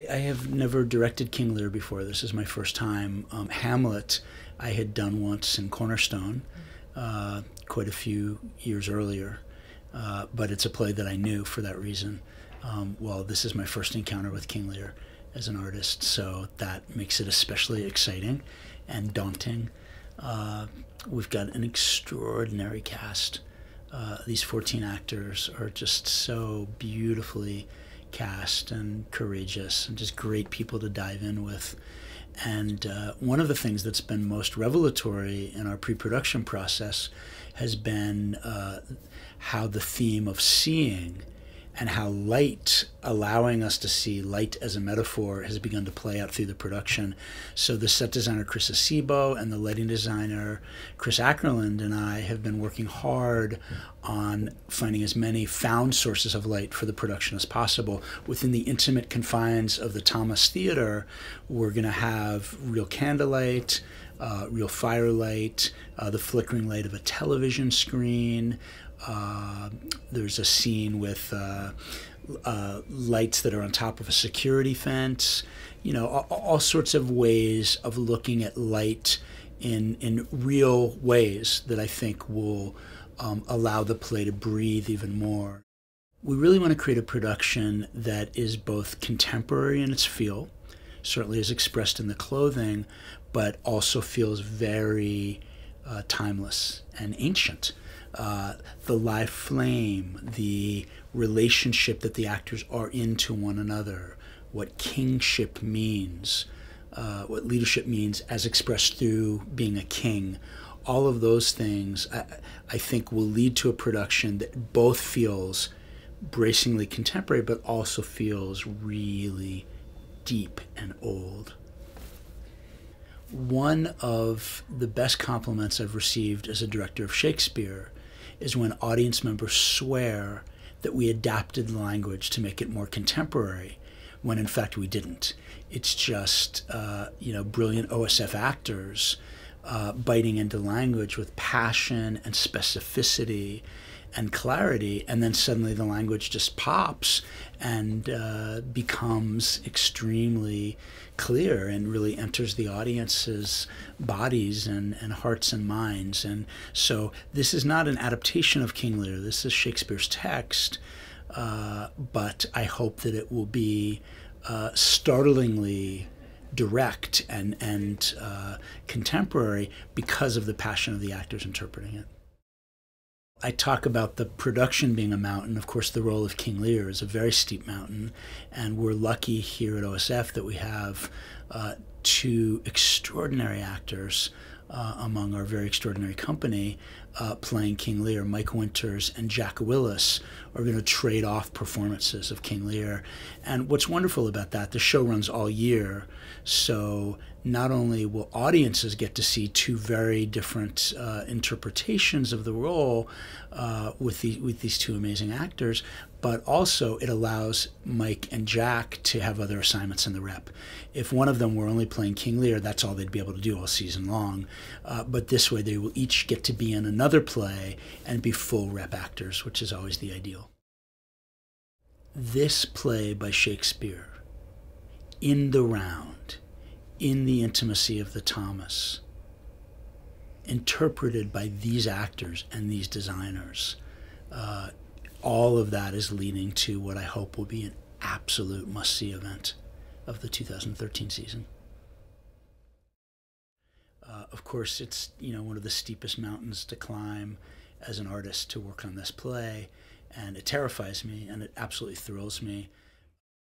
I have never directed King Lear before. This is my first time. Hamlet I had done once in Cornerstone quite a few years earlier, but it's a play that I knew for that reason. Well, this is my first encounter with King Lear as an artist, so that makes it especially exciting and daunting. We've got an extraordinary cast. These 14 actors are just so beautifully cast and courageous and just great people to dive in with. And one of the things that's been most revelatory in our pre-production process has been how the theme of seeing and how light, allowing us to see light as a metaphor, has begun to play out through the production. So the set designer Chris Acebo and the lighting designer Chris Ackerland and I have been working hard on finding as many found sources of light for the production as possible. Within the intimate confines of the Thomas Theater, we're going to have real candlelight, real firelight, the flickering light of a television screen. There's a scene with lights that are on top of a security fence. You know, all sorts of ways of looking at light in real ways that I think will allow the play to breathe even more. We really want to create a production that is both contemporary in its feel, certainly as expressed in the clothing, but also feels very timeless and ancient. The live flame, the relationship that the actors are in to one another, what kingship means, what leadership means as expressed through being a king. All of those things, I think, will lead to a production that both feels bracingly contemporary, but also feels really deep and old. One of the best compliments I've received as a director of Shakespeare is when audience members swear that we adapted the language to make it more contemporary, when in fact we didn't. It's just brilliant OSF actors biting into language with passion and specificity and clarity, and then suddenly the language just pops and becomes extremely clear and really enters the audience's bodies and hearts and minds. And so this is not an adaptation of King Lear. This is Shakespeare's text, but I hope that it will be startlingly direct and contemporary because of the passion of the actors interpreting it. I talk about the production being a mountain. Of course, the role of King Lear is a very steep mountain, and we're lucky here at OSF that we have two extraordinary actors among our very extraordinary company playing King Lear. Mike Winters and Jack Willis are going to trade off performances of King Lear. And what's wonderful about that, the show runs all year, so not only will audiences get to see two very different interpretations of the role with these two amazing actors, but also it allows Mike and Jack to have other assignments in the rep. If one of them were only playing King Lear, that's all they'd be able to do all season long. But this way they will each get to be in another play and be full rep actors, which is always the ideal. This play by Shakespeare, in the round, in the intimacy of the Thomas, interpreted by these actors and these designers, all of that is leading to what I hope will be an absolute must-see event of the 2013 season. Of course, it's one of the steepest mountains to climb as an artist to work on this play, and it terrifies me and it absolutely thrills me.